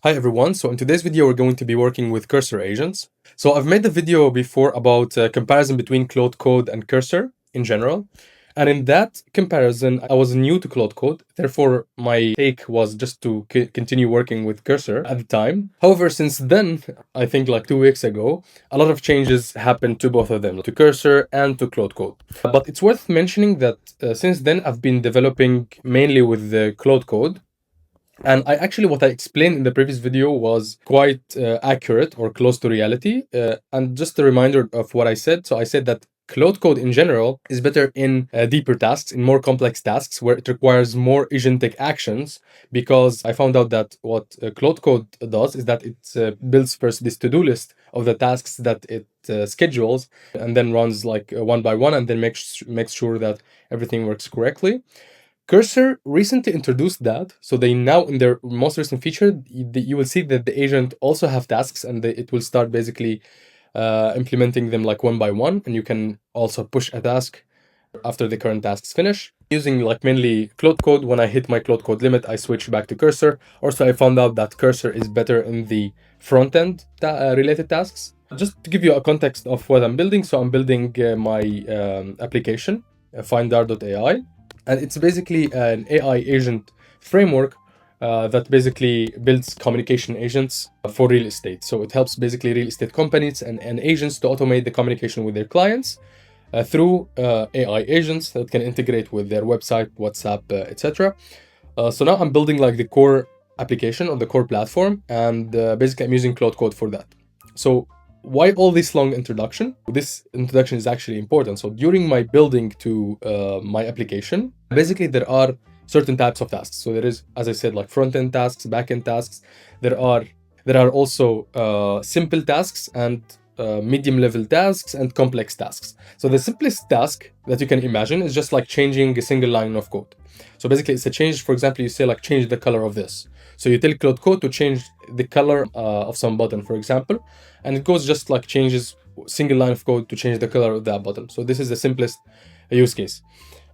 Hi everyone, so in today's video we're going to be working with cursor agents. So I've made a video before about comparison between Claude Code and Cursor in general. And in that comparison, I was new to Claude Code. Therefore, my take was just to continue working with Cursor at the time. However, since then, I think like 2 weeks ago, a lot of changes happened to both of them, to Cursor and to Claude Code. But it's worth mentioning that since then, I've been developing mainly with the Claude Code. And what I explained in the previous video was quite accurate or close to reality. And just a reminder of what I said. So I said that Claude Code in general is better in deeper tasks, in more complex tasks where it requires more agentic actions, because I found out that what Claude Code does is that it builds first this to-do list of the tasks that it schedules and then runs like one by one and then makes sure that everything works correctly. Cursor recently introduced that, so they now in their most recent feature, you will see that the agent also have tasks, and it will start basically implementing them like one by one, and you can also push a task after the current tasks finish. Using like mainly Claude Code, when I hit my Claude Code limit, I switch back to Cursor. Also, I found out that Cursor is better in the front-end related tasks. Just to give you a context of what I'm building, so I'm building my application, Finder.ai. And it's basically an AI agent framework that basically builds communication agents for real estate. So it helps basically real estate companies and agents to automate the communication with their clients through AI agents that can integrate with their website, WhatsApp, etc. So now I'm building like the core application on the core platform, and basically I'm using Claude Code for that. So why all this long introduction? This introduction is actually important. So during my building to my application, basically there are certain types of tasks. So there is, as I said, like front-end tasks, back-end tasks. There are also simple tasks and medium-level tasks and complex tasks. So the simplest task that you can imagine is just like changing a single line of code. So basically it's a change. For example, you say like change the color of this. So you tell Claude Code to change the color of some button, for example, and it goes just like changes single line of code to change the color of that button. So this is the simplest use case.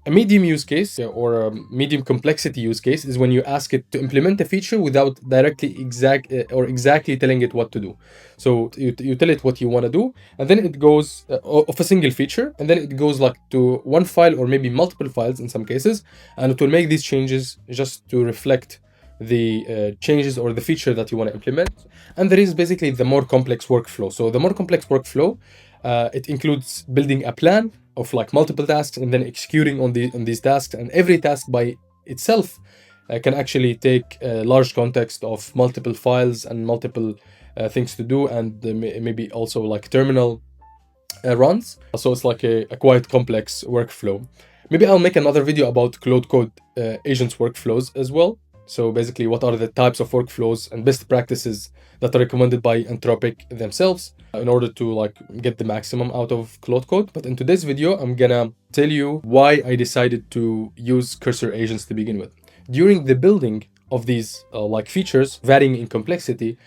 A medium use case or a medium complexity use case is when you ask it to implement a feature without directly exactly telling it what to do. So you tell it what you want to do, and then it goes of a single feature, and then it goes like to one file or maybe multiple files in some cases, and it will make these changes just to reflect the changes or the feature that you want to implement. And there is basically the more complex workflow. So the more complex workflow, it includes building a plan of like multiple tasks and then executing on these tasks, and every task by itself can actually take a large context of multiple files and multiple things to do, and maybe also like terminal runs. So it's like a quite complex workflow. Maybe I'll make another video about Claude Code agents workflows as well. So basically, what are the types of workflows and best practices that are recommended by Anthropic themselves in order to like get the maximum out of Claude Code. But in today's video, I'm gonna tell you why I decided to use cursor agents to begin with. During the building of these like features, varying in complexity,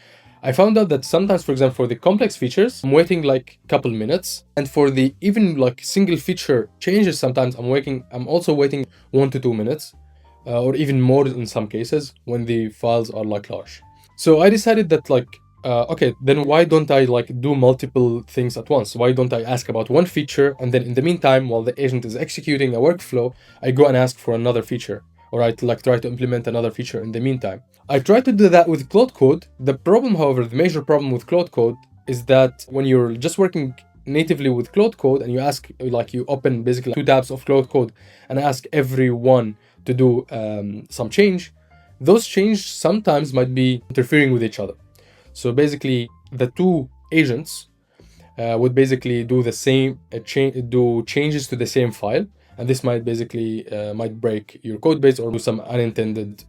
I found out that sometimes, for example, for the complex features, I'm waiting like a couple minutes. And for the even like single feature changes, sometimes I'm also waiting 1 to 2 minutes. Or even more in some cases when the files are like large. So I decided that like, okay, then why don't I like do multiple things at once? Why don't I ask about one feature, and then in the meantime, while the agent is executing a workflow, I go and ask for another feature, or I like try to implement another feature in the meantime. I tried to do that with Claude Code. The problem, however, the major problem with Claude Code is that when you're just working natively with Claude Code and you ask, like you open basically 2 tabs of Claude Code and ask everyone to do some change, those changes sometimes might be interfering with each other. So basically, the 2 agents would basically do the same do changes to the same file, and this might basically might break your code base or do some unintended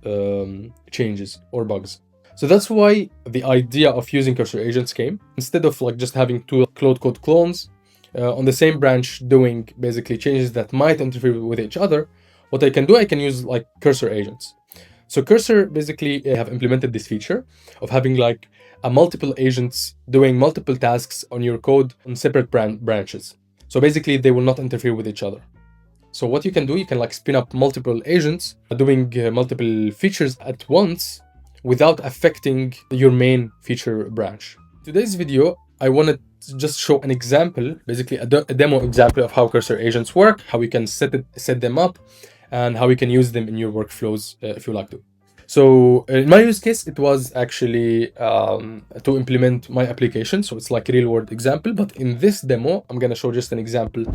changes or bugs. So that's why the idea of using cursor agents came. Instead of like just having 2 Claude Code clones on the same branch doing basically changes that might interfere with each other, what I can do, I can use like cursor agents. So Cursor basically have implemented this feature of having like a multiple agents doing multiple tasks on your code on separate branches. So basically they will not interfere with each other. So what you can do, you can like spin up multiple agents doing multiple features at once without affecting your main feature branch. Today's video, I wanted to just show an example, basically a demo example of how cursor agents work, how you can set them up, and how you can use them in your workflows if you like to. So in my use case, it was actually to implement my application. So it's like a real world example, but in this demo, I'm gonna show just an example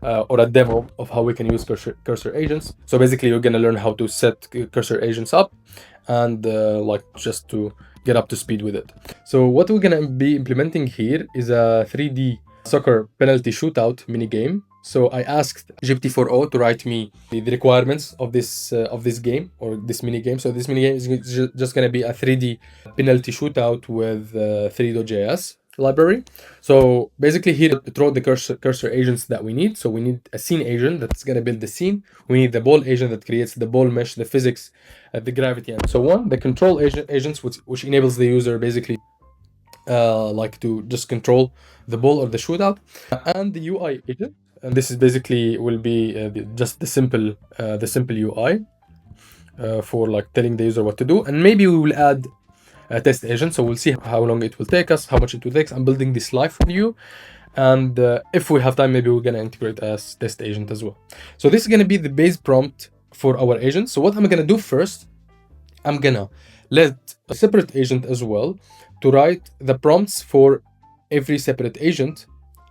or a demo of how we can use cursor agents. So basically you're gonna learn how to set cursor agents up and like just to get up to speed with it. So what we're gonna be implementing here is a 3D soccer penalty shootout mini game. So I asked GPT-4o to write me the requirements of this game or this mini game. So this mini game is just going to be a 3D penalty shootout with Three.js library. So basically here it wrote the cursor agents that we need. So we need a scene agent that's going to build the scene. We need the ball agent that creates the ball mesh, the physics, the gravity, and so on. The control agents, which enables the user basically like to just control the ball or the shootout, and the UI agent. And this is basically will be just the simple UI for like telling the user what to do. And maybe we will add a test agent. So we'll see how long it will take us, how much it will take. I'm building this live for you. And if we have time, maybe we're going to integrate as test agent as well. So this is going to be the base prompt for our agent. So what I'm going to do first, I'm going to let a separate agent as well to write the prompts for every separate agent.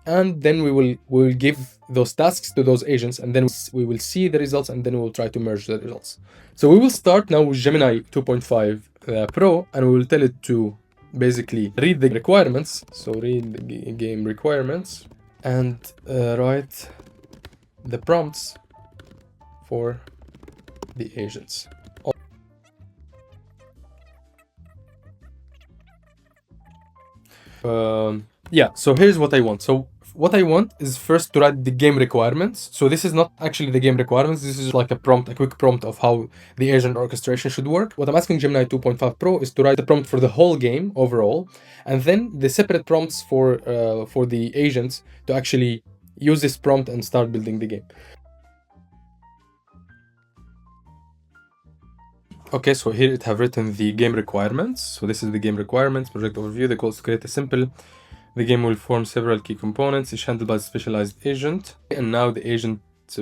And then we will give those tasks to those agents, and then we will see the results, and then we will try to merge the results. So we will start now with Gemini 2.5 Pro, and we will tell it to basically read the requirements. So read the game requirements and write the prompts for the agents. Yeah, so here's what I want. So what I want is first to write the game requirements. So this is not actually the game requirements. This is like a prompt, a quick prompt of how the agent orchestration should work. What I'm asking Gemini 2.5 Pro is to write the prompt for the whole game overall, and then the separate prompts for the agents to actually use this prompt and start building the game. Okay, so here it have written the game requirements. So this is the game requirements, project overview. The goal is to create a simple. The game will form several key components. It's handled by a specialized agent. And now the agent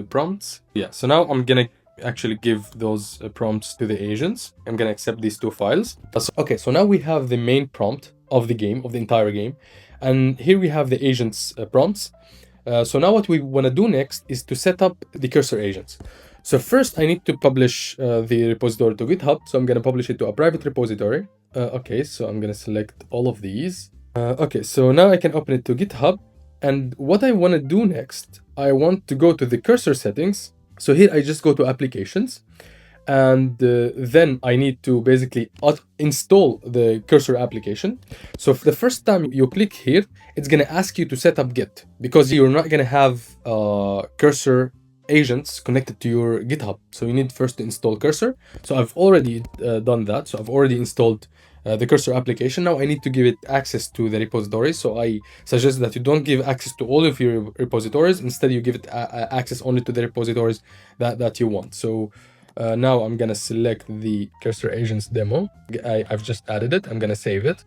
prompts. Yeah, so now I'm gonna actually give those prompts to the agents. I'm gonna accept these two files. Okay, so now we have the main prompt of the game, of the entire game. And here we have the agents prompts. So now what we wanna do next is to set up the cursor agents. So first I need to publish the repository to GitHub. So I'm gonna publish it to a private repository. Okay, so I'm gonna select all of these. Okay, so now I can open it to GitHub. And what I want to do next, I want to go to the cursor settings. So here I just go to applications. And then I need to basically install the cursor application. So for the first time you click here, it's going to ask you to set up Git, because you're not going to have cursor agents connected to your GitHub. So you need first to install cursor. So I've already done that. So I've already installed the cursor application. Now I need to give it access to the repositories. So I suggest that you don't give access to all of your repositories. Instead, you give it access only to the repositories that you want. So now I'm gonna select the cursor agents demo. I've just added it. I'm gonna save it.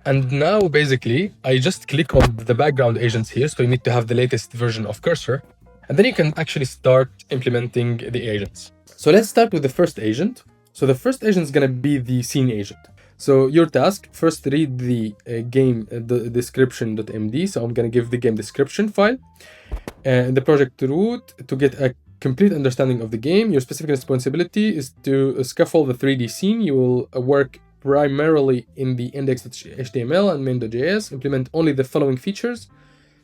And now basically I just click on the background agents here. So you need to have the latest version of cursor. And then you can actually start implementing the agents. So let's start with the first agent. So the first agent is gonna be the scene agent. So your task, first read the game the description.md. So I'm going to give the game description file. The project root to get a complete understanding of the game. Your specific responsibility is to scaffold the 3D scene. You will work primarily in the index.html and main.js. Implement only the following features: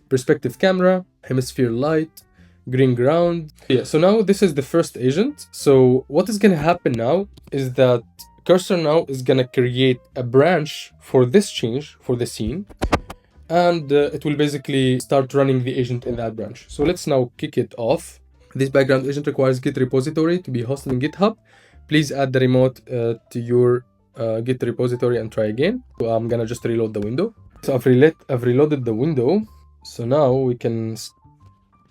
perspective camera, hemisphere light, green ground. Yeah, so now this is the first agent. So what is going to happen now is that cursor now is gonna create a branch for this change for the scene, and it will basically start running the agent in that branch. So let's now kick it off. This background agent requires Git repository to be hosted in GitHub. Please add the remote to your Git repository and try again. So I'm gonna just reload the window. So I've reloaded the window. So now we can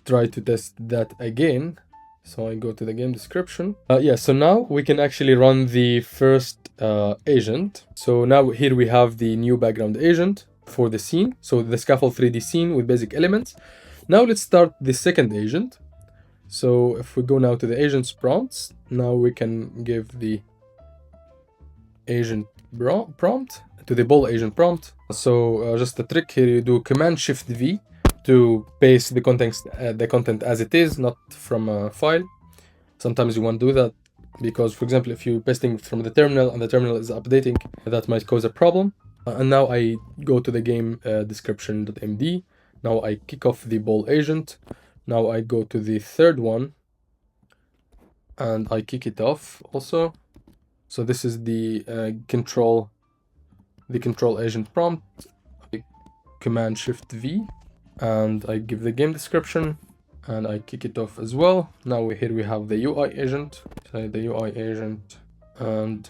try to test that again. So I go to the game description. Yeah, so now we can actually run the first agent. So now here we have the new background agent for the scene. So the scaffold 3D scene with basic elements. Now let's start the second agent. So if we go now to the agent's prompts, now we can give the agent prompt to the ball agent prompt. So just a trick here, you do Command Shift V to paste the content as it is, not from a file. Sometimes you want to do that because, for example, if you're pasting from the terminal and the terminal is updating, that might cause a problem. And now I go to the game description.md. Now I kick off the ball agent. Now I go to the third one and I kick it off also. So this is the control agent prompt. I Command Shift V and I give the game description and I kick it off as well. Now here we have the UI agent. So the UI agent and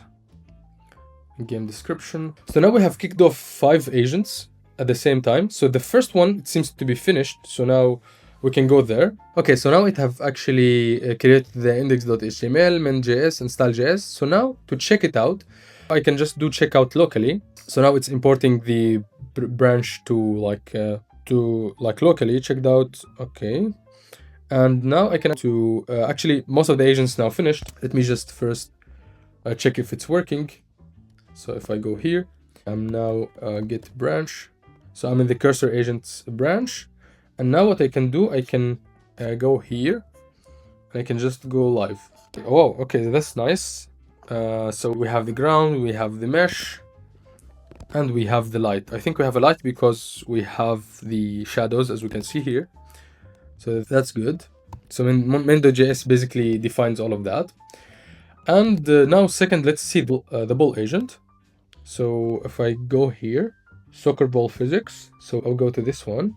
game description. So now we have kicked off 5 agents at the same time. So the first one, it seems to be finished. So now we can go there. Okay, so now it have actually created the index.html, main.js, and style.js. So now to check it out, I can just do checkout locally. So now it's importing the branch to locally checked out. Okay. And now I can actually most of the agents now finished. Let me just first check if it's working. So if I go here, I'm now get branch. So I'm in the cursor agents branch. And now what I can do, I can go here. I can just go live. Oh, okay, that's nice. So we have the ground, we have the mesh, and we have the light. I think we have a light because we have the shadows, as we can see here. So that's good. So main.js basically defines all of that. And now second, let's see the ball agent. So if I go here, soccer ball physics. So I'll go to this one.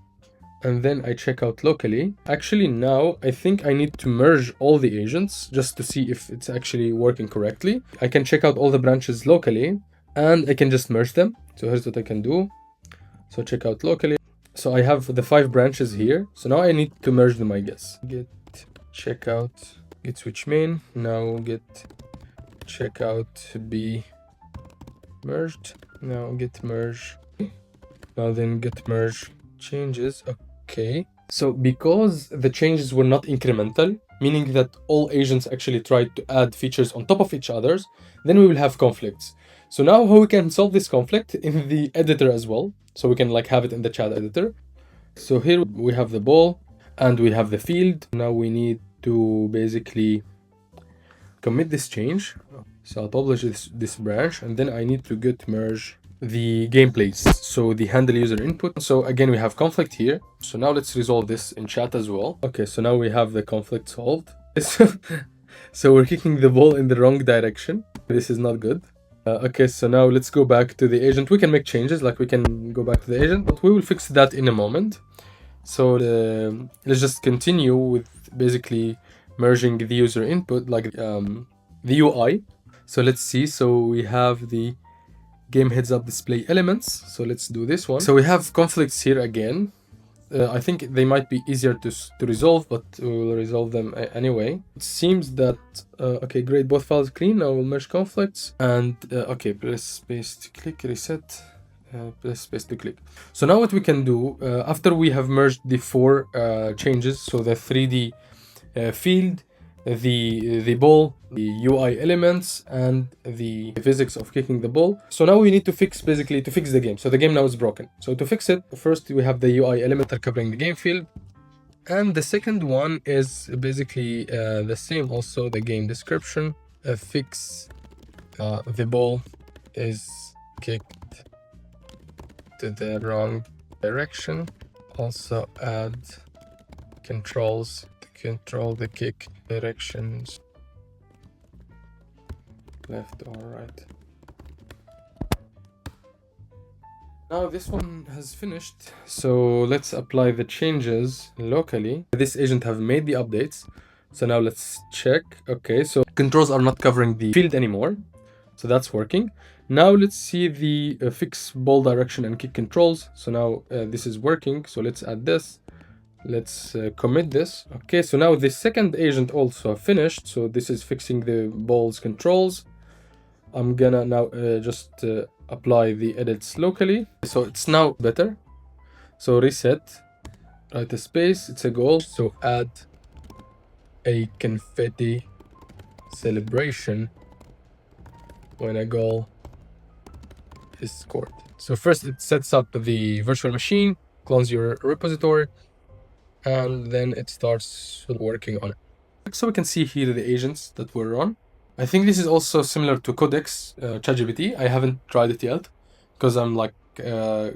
And then I check out locally. Actually, now I think I need to merge all the agents just to see if it's actually working correctly. I can check out all the branches locally and I can just merge them. So here's what I can do. So check out locally. So I have the 5 branches here. So now I need to merge them, I guess. Get checkout, get switch main. Now get checkout be merged. Now get merge. Now then get merge changes. Okay. So because the changes were not incremental, meaning that all agents actually tried to add features on top of each other's, then we will have conflicts. So now how we can solve this conflict in the editor as well. So we can have it in the chat editor. So here we have the ball and we have the field. Now we need to basically commit this change. So I'll publish this branch and then I need to git merge the gameplays. So the handle user input. So again, we have conflict here. So now let's resolve this in chat as well. Okay, so now we have the conflict solved. So we're kicking the ball in the wrong direction. This is not good. Okay, so now let's go back to the agent. We can make changes, we can go back to the agent, but we will fix that in a moment. So let's just continue with basically merging the user input, the UI. So let's see. So we have the game heads up display elements. So let's do this one. So we have conflicts here again. I think they might be easier to resolve, but we will resolve them anyway. It seems that, okay, great, both files clean. Now we'll merge conflicts and, okay, press space to click, reset, press space to click. So now what we can do, after we have merged the 4 changes, so the 3D field, the ball, the UI elements, and the physics of kicking the ball. So now we need to fix the game. So the game now is broken. So to fix it, first we have the UI element covering the game field. And the second one is basically the same also, the game description. Fix the ball is kicked to the wrong direction. Also add controls to control the kick directions, left or right. Now this one has finished, so let's apply the changes locally. This agent have made the updates, so now let's check. Okay, so controls are not covering the field anymore, so that's working. Now let's see the fix ball direction and kick controls. So now this is working, so let's add this. Let's commit this. Okay, so now the second agent also finished. So this is fixing the ball's controls. I'm gonna now just apply the edits locally. So it's now better. So reset, write a space, it's a goal. So add a confetti celebration when a goal is scored. So first it sets up the virtual machine, clones your repository, and then it starts working on it. So we can see here the agents that were run. I think this is also similar to Codex, ChatGPT. I haven't tried it yet because I'm like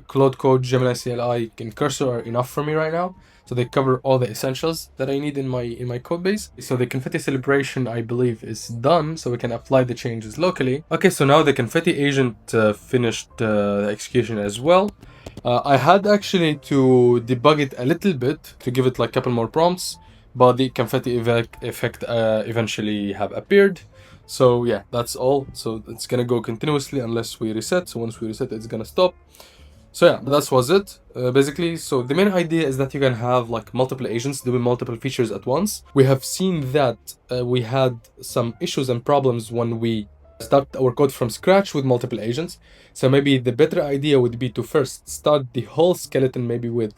Claude Code, Gemini CLI, and Cursor are enough for me right now. So they cover all the essentials that I need in my code base. So the confetti celebration, I believe, is done. So we can apply the changes locally. Okay, so now the confetti agent finished the execution as well. I had actually to debug it a little bit to give it like a couple more prompts, but the confetti effect eventually have appeared. So yeah, that's all. So it's gonna go continuously unless we reset. So once we reset, it's gonna stop. So yeah, that was it, basically. So the main idea is that you can have like multiple agents doing multiple features at once. We have seen that we had some issues and problems when we start our code from scratch with multiple agents. So maybe the better idea would be to first start the whole skeleton maybe with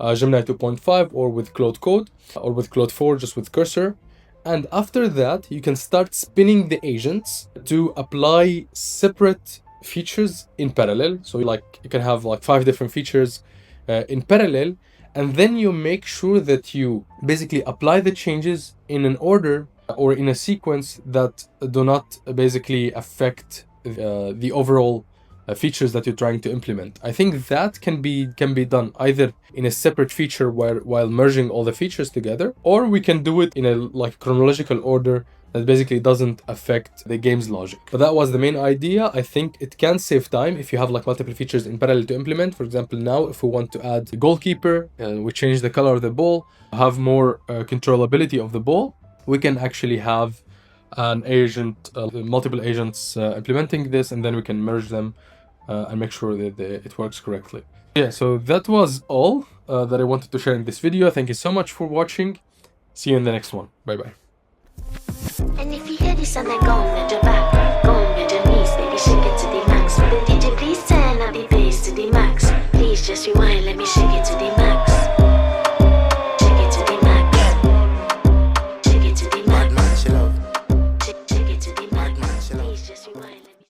Gemini 2.5 or with Claude Code or with Claude 4 just with Cursor. And after that, you can start spinning the agents to apply separate features in parallel. So like you can have like 5 different features in parallel, and then you make sure that you basically apply the changes in an order or in a sequence that do not basically affect the overall features that you're trying to implement. I think that can be done either in a separate feature while merging all the features together, or we can do it in a like chronological order that basically doesn't affect the game's logic. But that was the main idea. I think it can save time if you have like multiple features in parallel to implement. For example, now if we want to add a goalkeeper, we change the color of the ball, have more controllability of the ball, we can actually have an agent, multiple agents implementing this, and then we can merge them and make sure that it works correctly. Yeah, so that was all that I wanted to share in this video. Thank you so much for watching. See you in the next one. Bye bye. And if you hear this and then go on your back, go on your knees, baby, shake it to the max. With the DJ, please turn up the bass to the max. Please just rewind.